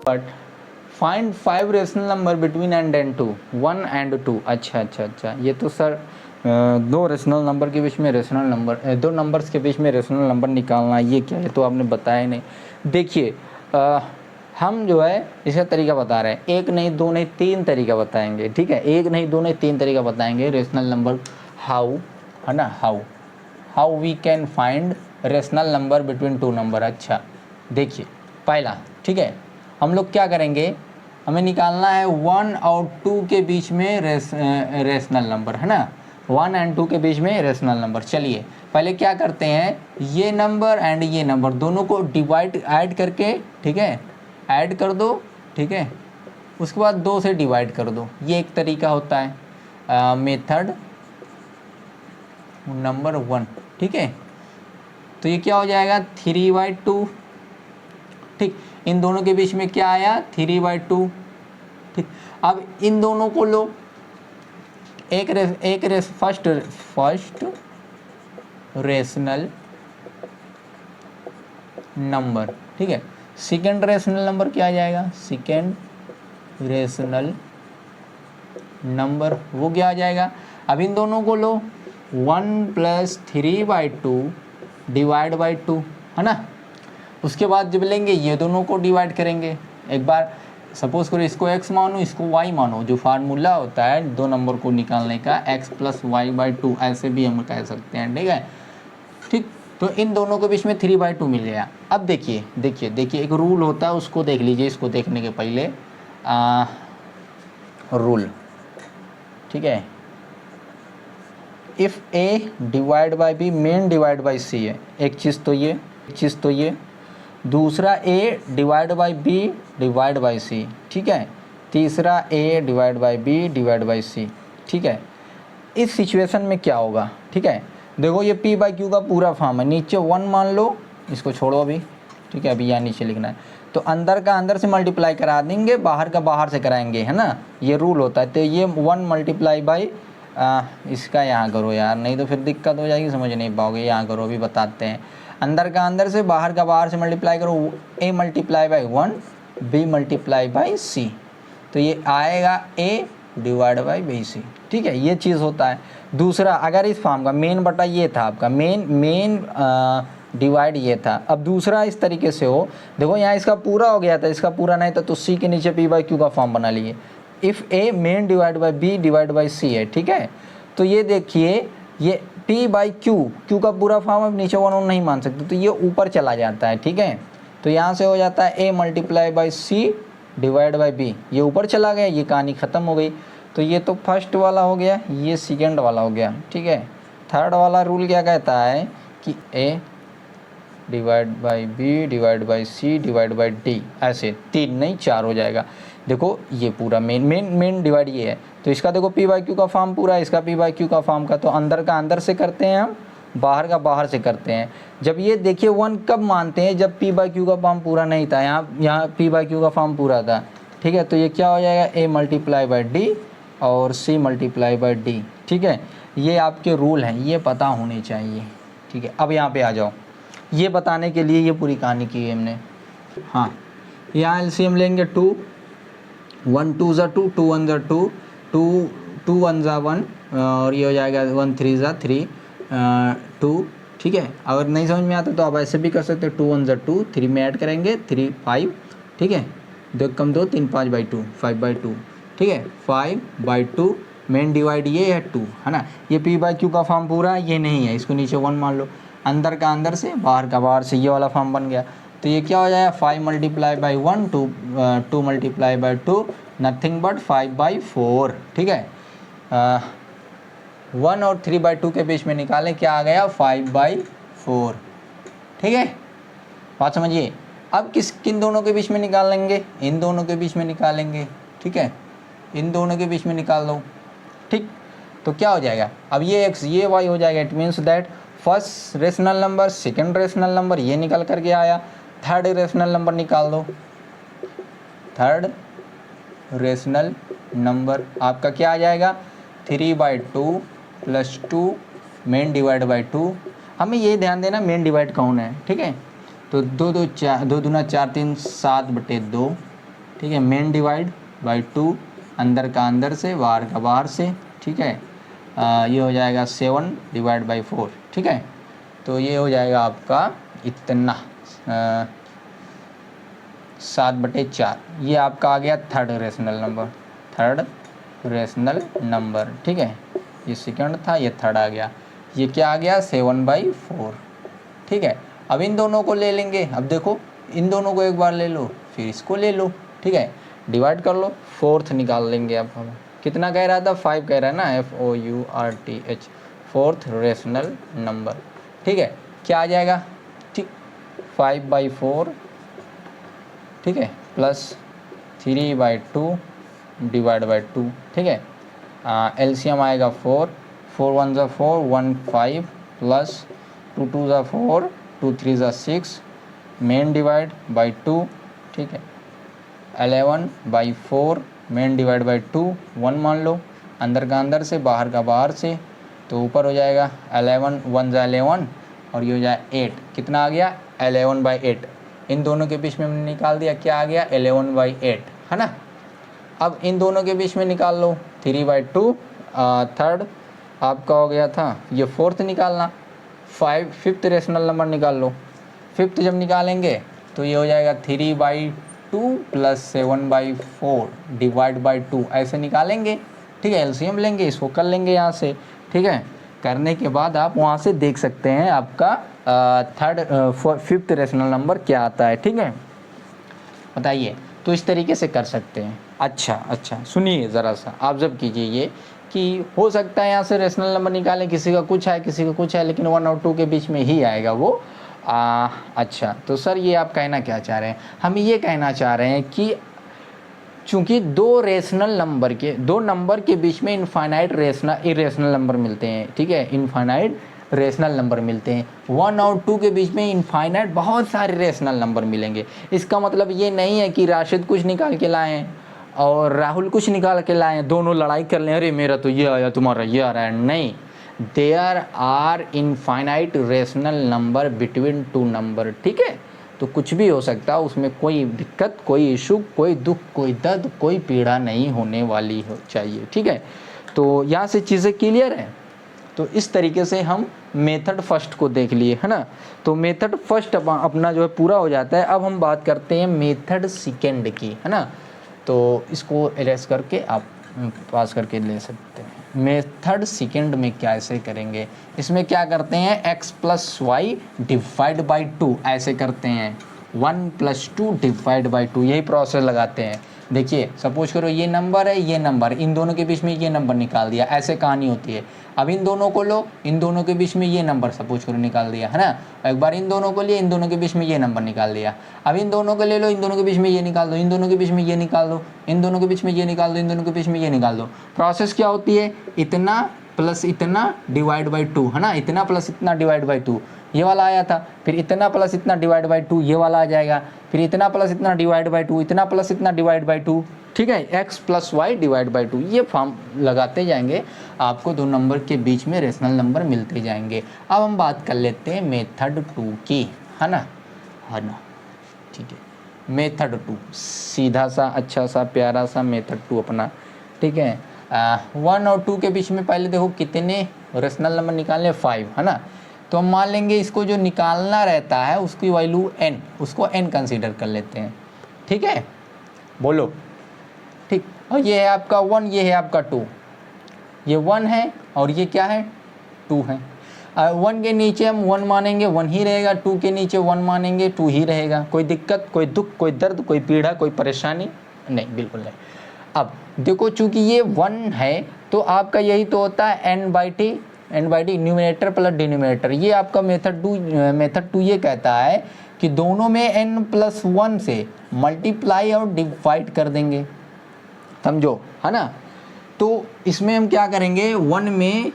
But find 5 rational number between and 2, 1 and 2। अच्छा, ये तो सर दो रेशनल नंबर के बीच में रेशनल नंबर, दो नंबर्स के बीच में रेशनल नंबर निकालना, ये क्या है, तो आपने बताया नहीं। देखिए हम जो है इसका तरीका बता रहे हैं, एक नहीं दो नहीं तीन तरीका बताएंगे, ठीक है, एक नहीं दो नहीं तीन तरीका बताएंगे रेशनल नंबर, हाउ, है ना, how we can find rational number between two number. अच्छा देखिए पहला, ठीक है, हम लोग क्या करेंगे, हमें निकालना है 1 और 2 के बीच में रेशनल नंबर, है ना, 1 and 2 के बीच में रेशनल नंबर। चलिए पहले क्या करते हैं, ये नंबर एंड ये नंबर दोनों को डिवाइड ऐड करके, ठीक है, ऐड कर दो, ठीक है, उसके बाद 2 से डिवाइड कर दो, ये एक तरीका होता है मेथड नंबर 1, ठीक है। तो ये क्या हो जाएगा 3/2, ठीक, इन दोनों के बीच में क्या आया 3/2, ठीक। अब इन दोनों को लो, फर्स्ट रेशनल नंबर, ठीक है, सेकेंड रेशनल नंबर क्या आ जाएगा, सेकेंड रेशनल नंबर वो क्या आ जाएगा। अब इन दोनों को लो, 1 + 3/2 डिवाइड बाई 2, है ना। उसके बाद जब लेंगे ये दोनों को डिवाइड करेंगे, एक बार सपोज करो इसको x मानो इसको y मानो, जो फार्मूला होता है दो नंबर को निकालने का x + y/2, ऐसे भी हम कह सकते हैं, ठीक है, ठीक। तो इन दोनों के बीच में 3/2 मिल गया। अब देखिए एक रूल होता है, उसको देख लीजिए, इसको देखने के पहले रूल, ठीक है, if a divide by b main divide by c है, एक चीज़ तो ये, दूसरा a divide by b divide by c, ठीक है, तीसरा a divide by b divide by c, ठीक है। इस सिचुएशन में क्या होगा, ठीक है, देखो ये p/q का पूरा फॉर्म है, नीचे 1 मान लो, इसको छोड़ो अभी, ठीक है, अभी यहाँ नीचे लिखना है, तो अंदर का अंदर से मल्टीप्लाई करा देंगे, बाहर का बाहर से कराएंगे, है ना, ये रूल होता है। तो ये 1 मल्टीप्लाई बाई इसका यहाँ करो यार, नहीं तो फिर दिक्कत हो जाएगी, समझ नहीं पाओगे, यहाँ करो, अभी बताते हैं। अंदर का अंदर से बाहर का बाहर से मल्टीप्लाई करो, a multiply by 1 b multiply by c, तो ये आएगा a divide by b c, ठीक है, ये चीज़ होता है। दूसरा अगर इस फॉर्म का मेन बटा ये था आपका मेन डिवाइड ये था, अब दूसरा इस तरीके से हो, देखो यहाँ इसका पूरा हो गया था, इसका पूरा नहीं था, तो c के नीचे p/q का फॉर्म बना लिए, if a main divide by b divide by c है, ठीक है। तो ये देखिए ये p/q का पूरा फॉर्म अब नीचे 1 नहीं मान सकते, तो ये ऊपर चला जाता है, ठीक है। तो यहाँ से हो जाता है a multiply by c divide by b, ये ऊपर चला गया, ये कहानी ख़त्म हो गई। तो ये तो फर्स्ट वाला हो गया, ये सेकेंड वाला हो गया, ठीक है। थर्ड वाला रूल क्या कहता है कि a divide by b divide by c divide by d, ऐसे 3 नहीं 4 हो जाएगा। देखो ये पूरा मेन डिवाइड ये है, तो इसका देखो p/q का फॉर्म पूरा है, इसका p/q का फॉर्म का, तो अंदर का अंदर से करते हैं हम, बाहर का बाहर से करते हैं। जब ये देखिए 1 कब मानते हैं, जब p/q का फॉर्म पूरा नहीं था, यहाँ p/q का फॉर्म पूरा था, ठीक है। तो ये क्या हो जाएगा a मल्टीप्लाई बाई d और c मल्टीप्लाई बाई d, ठीक है। ये आपके रूल हैं, ये पता होने चाहिए, ठीक है। अब यहाँ पे आ जाओ, ये बताने के लिए ये पूरी कहानी की है हमने। हाँ, यहाँ एलसीएम लेंगे 2, 1 2 ज़ा 2, 2 1 ज़ा 2, 2 1 ज़ा 1, और ये हो जाएगा 1 3 ज़ा 3, 2, ठीक है। अगर नहीं समझ में आता तो आप ऐसे भी कर सकते हो, 2 1 ज़ा 2, 3 में ऐड करेंगे 3 5, ठीक है, 2 कम 2 3 5/2 5/2, ठीक है, 5/2 मेन डिवाइड ये है 2, है ना। ये p/q का फॉर्म पूरा ये नहीं है, इसको नीचे 1 मान लो, अंदर का अंदर से बाहर का बाहर से, ये वाला फॉर्म बन गया। तो ये क्या हो जाएगा 5 multiply by 1 2 multiply by 2 nothing but 5/4, ठीक है। 1 और 3/2 के बीच में निकालें, क्या आ गया 5/4, ठीक है, बात समझिए। अब किन दोनों के बीच में निकालेंगे, इन दोनों के बीच में निकालेंगे, ठीक है, इन दोनों के बीच में निकाल दो, ठीक। तो क्या हो जाएगा, अब ये x ये y हो जाएगा, it means that first rational number second rational number ये निकल करके आया, थर्ड रेशनल नंबर निकाल दो, थर्ड रेशनल नंबर आपका क्या आ जाएगा 3/2 + 2 मेन डिवाइड बाई 2। हमें ये ध्यान देना मेन डिवाइड कौन है, ठीक है। तो 2 2 4 2 दूना 4 3 7/2, ठीक है, मेन डिवाइड बाई 2, अंदर का अंदर से बाहर का बाहर से, ठीक है। ये हो जाएगा 7 डिवाइड बाई 4, ठीक है। तो ये हो जाएगा आपका इतना 7/4। ये आपका आ गया थर्ड रेशनल नंबर, ठीक है। ये सेकंड था, ये थर्ड आ गया। ये क्या आ गया 7/4, ठीक है। अब इन दोनों को ले लेंगे। अब देखो इन दोनों को एक बार ले लो, फिर इसको ले लो, ठीक है, डिवाइड कर लो, फोर्थ निकाल लेंगे। अब हम कितना कह रहा था, 5 कह रहा है ना, FOURTH, फोर्थ रेशनल नंबर, ठीक है। क्या आ जाएगा, ठीक, 5/4, ठीक है, प्लस 3/2 डिवाइड बाई 2, ठीक है। एलसीएम आएगा 4, 4 1 ज़ा 4, 1 5, प्लस 2 2 ज़ा 4, 2 3 ज़ा 6, मेन डिवाइड बाई 2, ठीक है। 11/4 मेन डिवाइड बाई 2, 1 मान लो, अंदर का अंदर से बाहर का बाहर से, तो ऊपर हो जाएगा 11 1 ज़ा 11 और ये हो जाए 8। कितना आ गया 11/8। इन दोनों के बीच में हमने निकाल दिया, क्या आ गया 11/8, है ना। अब इन दोनों के बीच में निकाल लो 3/2, थर्ड आपका हो गया था, ये फोर्थ निकालना, फिफ्थ रेशनल नंबर निकाल लो। फिफ्थ जब निकालेंगे तो ये हो जाएगा 3/2 प्लस 7/4 डिवाइड बाई 2, ऐसे निकालेंगे, ठीक है। एलसीएम लेंगे, इसको कर लेंगे यहाँ से, ठीक है। करने के बाद आप वहाँ से देख सकते हैं आपका फिफ्थ रेशनल नंबर क्या आता है, ठीक है। बताइए, तो इस तरीके से कर सकते हैं। अच्छा सुनिए ज़रा सा ऑब्जर्व कीजिए ये कि हो सकता है यहाँ से रेशनल नंबर निकालें, किसी का कुछ है किसी का कुछ है, लेकिन 1 और 2 के बीच में ही आएगा वो। अच्छा, तो सर ये आप कहना क्या चाह रहे हैं? हम ये कहना चाह रहे हैं कि चूंकि दो नंबर के बीच में इनफाइनाइट इरेशनल नंबर मिलते हैं, ठीक है, इनफाइनाइट रेशनल नंबर मिलते हैं। 1 और 2 के बीच में इनफाइनाइट बहुत सारे रेशनल नंबर मिलेंगे। इसका मतलब ये नहीं है कि राशिद कुछ निकाल के लाएं और राहुल कुछ निकाल के लाएं, दोनों लड़ाई कर लें, अरे मेरा तो ये आया तुम्हारा ये आ रहा है। नहीं, there are infinite rational number between 2 number, ठीक है। तो कुछ भी हो सकता है, उसमें कोई दिक्कत, कोई इशू, कोई दुख, कोई दर्द, कोई पीड़ा नहीं होने वाली हो चाहिए, ठीक है। तो यहाँ से चीज़ें क्लियर है। तो इस तरीके से हम मेथड फर्स्ट को देख लिए, है ना। तो मेथड फर्स्ट अपना जो है पूरा हो जाता है। अब हम बात करते हैं मेथड सेकेंड की, है ना। तो इसको इरेज करके आप पास करके ले सकते हैं। मेथड सेकेंड में क्या ऐसे करेंगे, इसमें क्या करते हैं, x + y डिवाइड बाई 2 ऐसे करते हैं, 1 + 2 डिवाइड बाई 2, यही प्रोसेस लगाते हैं। देखिए सपोज करो ये नंबर है, ये नंबर, इन दोनों के बीच में ये नंबर निकाल दिया, ऐसे कहानी होती है। अब इन दोनों को लो, इन दोनों के बीच में ये नंबर सपोज करो निकाल दिया, है ना। एक बार इन दोनों को लिए, इन दोनों के बीच में ये नंबर निकाल दिया। अब इन दोनों को ले लो, इन दोनों के बीच में ये निकाल दो, इन दोनों के बीच में ये निकाल दो, इन दोनों के बीच में ये निकाल दो, इन दोनों के बीच में ये निकाल दो। प्रोसेस क्या होती है, इतना प्लस इतना डिवाइड बाई 2, है ना। इतना प्लस इतना डिवाइड बाई 2 ये वाला आया था, फिर इतना प्लस इतना डिवाइड बाई 2 ये वाला आ जाएगा, फिर इतना प्लस इतना डिवाइड बाई 2, इतना प्लस इतना डिवाइड बाई 2, ठीक है। x + y डिवाइड बाई 2, ये फॉर्म लगाते जाएंगे, आपको दो नंबर के बीच में रेशनल नंबर मिलते जाएंगे। अब हम बात कर लेते हैं मेथड 2 की, है ना, ठीक है। मेथड 2 सीधा सा अच्छा सा प्यारा सा मेथड 2 अपना, ठीक है। 1 और 2 के बीच में पहले देखो कितने रेशनल नंबर निकालने, 5, है ना। तो हम मान लेंगे इसको जो निकालना रहता है उसकी वैल्यू n, उसको n कंसीडर कर लेते हैं, ठीक है। बोलो, ठीक। और ये है आपका 1, ये है आपका 2, ये 1 है और ये क्या है 2 है। 1 के नीचे हम 1 मानेंगे 1 ही रहेगा, 2 के नीचे 1 मानेंगे 2 ही रहेगा। कोई दिक्कत, कोई दुख, कोई दर्द, कोई पीड़ा, कोई परेशानी नहीं, बिल्कुल नहीं। अब देखो चूंकि ये 1 है तो आपका यही तो होता है n/t न्यूमिनेटर प्लस डिनोमिनेटर। ये आपका मेथड 2 ये कहता है कि दोनों में n+1 से मल्टीप्लाई और डिवाइड कर देंगे, समझो, है ना। तो इसमें हम क्या करेंगे, 1 में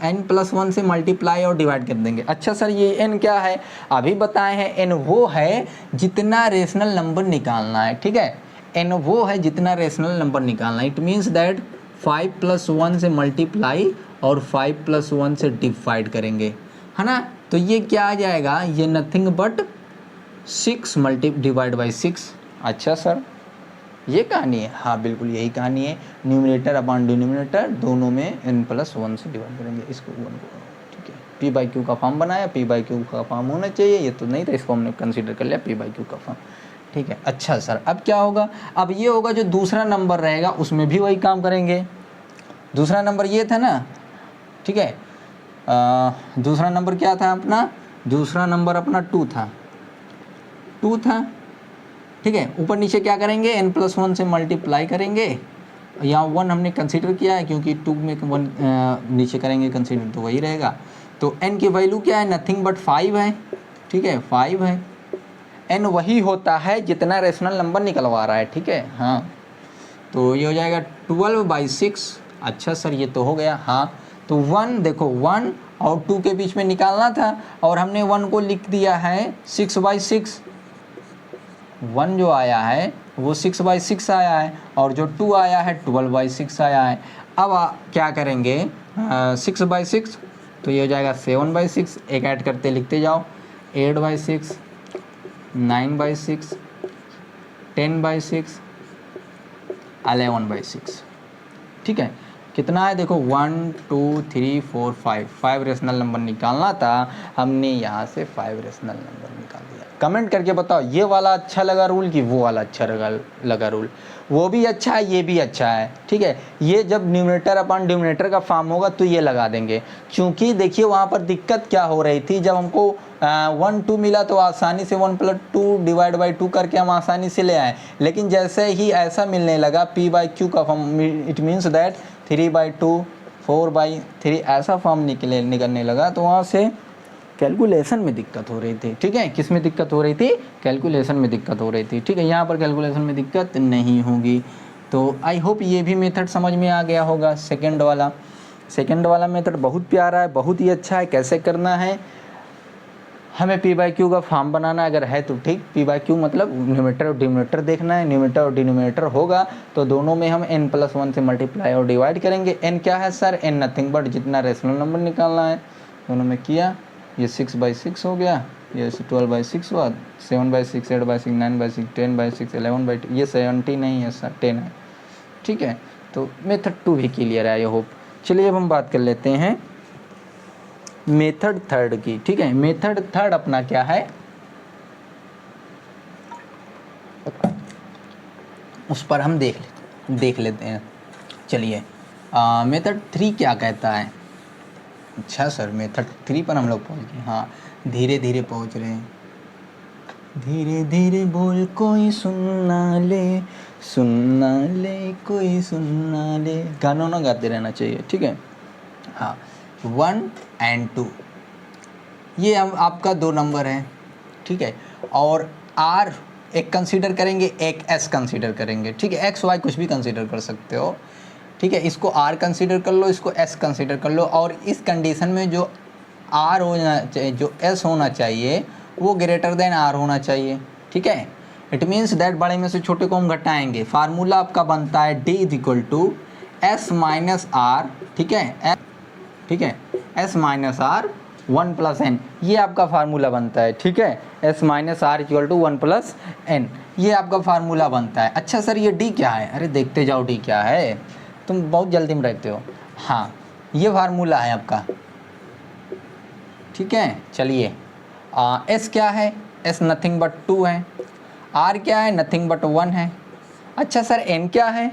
n+1 से मल्टीप्लाई और डिवाइड कर देंगे। अच्छा सर ये n क्या है, अभी बताए हैं, n वो है जितना रेशनल नंबर निकालना है, ठीक है। n वो है जितना रेशनल नंबर निकालना है। इट मीन्स दैट 5 + 1 से मल्टीप्लाई और 5 + 1 से डिवाइड करेंगे, है ना। तो ये क्या आ जाएगा, ये नथिंग बट 6 डिवाइड बाई 6। अच्छा सर ये कहानी है, हाँ बिल्कुल यही कहानी है। न्यूमरेटर अपॉन डिनोमिनेटर दोनों में n+1 से डिवाइड करेंगे इसको 1 को, ठीक है। पी बाई क्यू का फॉर्म बनाया, पी बाई क्यू का फॉर्म होना चाहिए, ये तो नहीं था, इसको हमने कंसीडर कर लिया पी बाई क्यू का फॉर्म, ठीक है। अच्छा सर अब क्या होगा, अब ये होगा जो दूसरा नंबर रहेगा उसमें भी वही काम करेंगे। दूसरा नंबर ये था ना, ठीक है। दूसरा नंबर क्या था अपना, दूसरा नंबर अपना 2 था, 2 था, ठीक है। ऊपर नीचे क्या करेंगे, n+1 से मल्टीप्लाई करेंगे। यहाँ 1 हमने कंसीडर किया है क्योंकि 2 में 1 नीचे करेंगे कंसीडर तो वही रहेगा। तो n की वैल्यू क्या है, नथिंग बट 5 है, ठीक है, 5 है। n वही होता है जितना रेशनल नंबर निकलवा रहा है, ठीक है। हाँ तो ये हो जाएगा 12/6। अच्छा सर ये तो हो गया, हाँ। तो 1 देखो 1 और 2 के बीच में निकालना था और हमने 1 को लिख दिया है 6/6। 1 जो आया है वो 6/6 आया है और जो 2 आया है 12/6 आया है। अब क्या करेंगे 6/6, तो ये हो जाएगा 7/6, एक ऐड करते लिखते जाओ, 8/6, 9/6, 10/6, 11/6, ठीक है। कितना है देखो 1 2 3 4 5 रेशनल नंबर निकालना था, हमने यहाँ से 5 रेशनल नंबर निकाल दिया। कमेंट करके बताओ ये वाला अच्छा लगा रूल कि वो वाला अच्छा लगा रूल। वो भी अच्छा है, ये भी अच्छा है, ठीक है। ये जब न्यूमरेटर अपॉन डिनोमिनेटर का फॉर्म होगा तो ये लगा देंगे, क्योंकि देखिए वहाँ पर दिक्कत क्या हो रही थी, जब हमको 1 2 मिला तो आसानी से 1+2 डिवाइड बाई 2 करके हम आसानी से ले आए। लेकिन जैसे ही ऐसा मिलने लगा p बाई क्यू का फॉर्म, इट मीन्स दैट 3/2 4/3 ऐसा फॉर्म निकलने लगा, तो वहाँ से कैलकुलेशन में दिक्कत हो रही थी, ठीक है। किस में दिक्कत हो रही थी, कैलकुलेशन में दिक्कत हो रही थी, ठीक है। यहाँ पर कैलकुलेशन में दिक्कत नहीं होगी। तो आई होप ये भी मेथड समझ में आ गया होगा। सेकंड वाला मेथड बहुत प्यारा है, बहुत ही अच्छा है। कैसे करना है, हमें पी बाई क्यू का फॉर्म बनाना है, अगर है तो ठीक। पी बाई क्यू मतलब न्यूमरेटर और डिनोमिनेटर देखना है, न्यूमरेटर और डिनोमिनेटर होगा तो दोनों में हम n+1 से मल्टीप्लाई और डिवाइड करेंगे। n क्या है सर, n नथिंग बट जितना रेशनल नंबर निकालना है, दोनों में किया, ये 6/6 हो गया, ये 12/6 हुआ, 7/6, 8/6, 9/6, 10/6, 11/2, ये 70 नहीं है सर 10 है, ठीक है। तो मेथड 2 भी क्लियर है आई होप। चलिए अब हम बात कर लेते हैं मेथड थर्ड की, ठीक है। मेथड थर्ड अपना क्या है, उस पर हम देख लेते हैं। चलिए मेथड 3 क्या कहता है। अच्छा सर मेथड 3 पर हम लोग पहुँच गए, हाँ धीरे धीरे पहुँच रहे हैं। धीरे धीरे बोल कोई सुनना ले कोई सुनना ले, गानों ना गाते रहना चाहिए, ठीक है। हाँ 1 और 2 ये हम आपका 2 नंबर है, ठीक है। और R एक कंसीडर करेंगे, एक S कंसीडर करेंगे, ठीक है। X Y कुछ भी कंसीडर कर सकते हो, ठीक है। इसको R कंसीडर कर लो, इसको S कंसीडर कर लो। और इस कंडीशन में जो R होना चाहिए, जो S होना चाहिए वो ग्रेटर देन R होना चाहिए, ठीक है। इट मीन्स दैट बड़े में से छोटे को हम घटाएंगे। फार्मूला आपका बनता है D = S - R, ठीक है, ठीक है, S - R 1 + n, ये आपका फार्मूला बनता है, ठीक है। S - R = 1 + n, ये आपका फार्मूला बनता है। अच्छा सर ये D क्या है, अरे देखते जाओ D क्या है, तुम बहुत जल्दी में रहते हो। हाँ ये फार्मूला है आपका, ठीक है। चलिए S क्या है, S नथिंग बट 2 है। R क्या है, नथिंग बट 1 है। अच्छा सर N क्या है,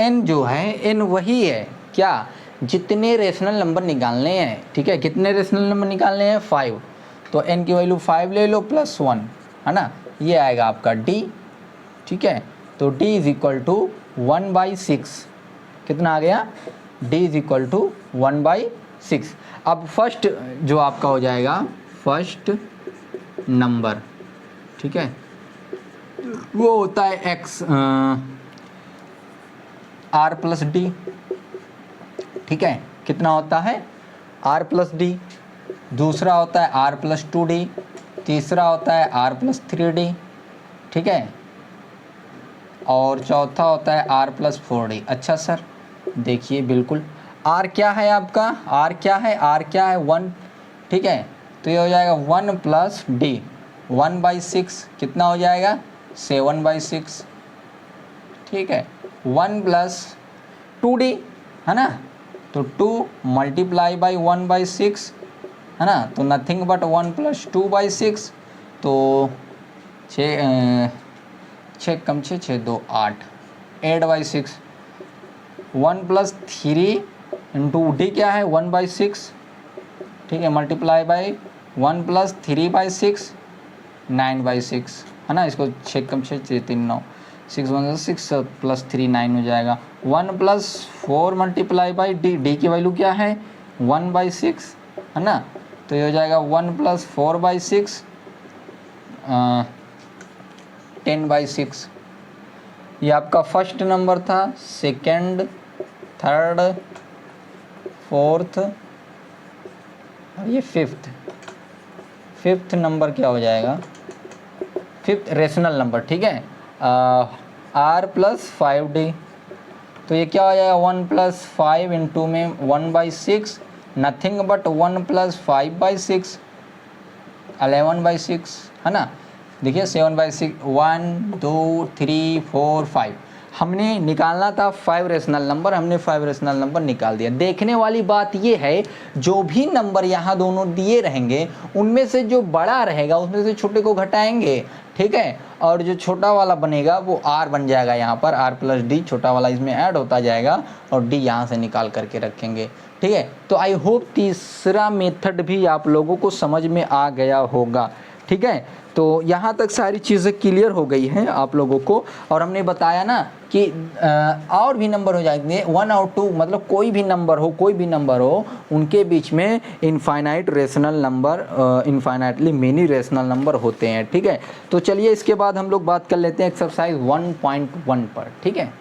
N जो है N वही है क्या, जितने रेशनल नंबर निकालने हैं, ठीक है। कितने रेशनल नंबर निकालने हैं, 5, तो n की वैल्यू 5 ले लो +1, है ना, ये आएगा आपका D, ठीक है। तो D = 1/6, कितना आ गया, D = 1/6। अब फर्स्ट जो आपका हो जाएगा फर्स्ट नंबर, ठीक है, वो होता है R + D, ठीक है। कितना होता है R + D, दूसरा होता है R + 2D, तीसरा होता है R + 3D, ठीक है, और चौथा होता है R + 4D। अच्छा सर देखिए बिल्कुल R क्या है आपका, R क्या है, R क्या है 1, ठीक है। तो ये हो जाएगा 1 + D 1/6, कितना हो जाएगा 7/6, ठीक है। 1 प्लस 2d है ना, तो 2 मल्टीप्लाई बाई 1/6 है ना, तो नथिंग बट 1 प्लस 2/6, तो 6 कम 6 6 2 8 8/6। 1 प्लस 3 इंटू डी क्या है 1/6, ठीक है, मल्टीप्लाई बाई 1 प्लस 3/6 9/6 है ना, इसको 6 कम 6 6 3 9 6 1 6 प्लस 3 9 हो जाएगा। 1 plus 4 multiply by D, D की वैल्यू क्या है 1/6 है ना, तो ये हो जाएगा 1 प्लस 4/6 10/6। ये आपका फर्स्ट नंबर था। सेकंड, थर्ड, फोर्थ और ये फिफ्थ नंबर क्या हो जाएगा, फिफ्थ रेशनल नंबर, ठीक है, r प्लस 5d, तो ये क्या हो जाएगा 1 प्लस 5 इंटू में 1/6 नथिंग बट 1 प्लस 5/6 11/6 है ना। देखिए 7/6 1 2 3 4 5 हमने निकालना था 5 रेशनल नंबर, हमने 5 रेशनल नंबर निकाल दिया। देखने वाली बात ये है जो भी नंबर यहाँ दोनों दिए रहेंगे उनमें से जो बड़ा रहेगा उसमें से छोटे को घटाएंगे, ठीक है, और जो छोटा वाला बनेगा वो r बन जाएगा, यहाँ पर r प्लस डी छोटा वाला इसमें ऐड होता जाएगा और d यहाँ से निकाल करके रखेंगे, ठीक है। तो आई होप तीसरा मेथड भी आप लोगों को समझ में आ गया होगा, ठीक है। तो यहाँ तक सारी चीज़ें क्लियर हो गई हैं आप लोगों को, और हमने बताया ना कि और भी नंबर हो जाएंगे 1 और 2, मतलब कोई भी नंबर हो उनके बीच में infinite rational number, infinitely many rational number होते हैं, ठीक है। तो चलिए इसके बाद हम लोग बात कर लेते हैं एक्सरसाइज 1.1 पर, ठीक है।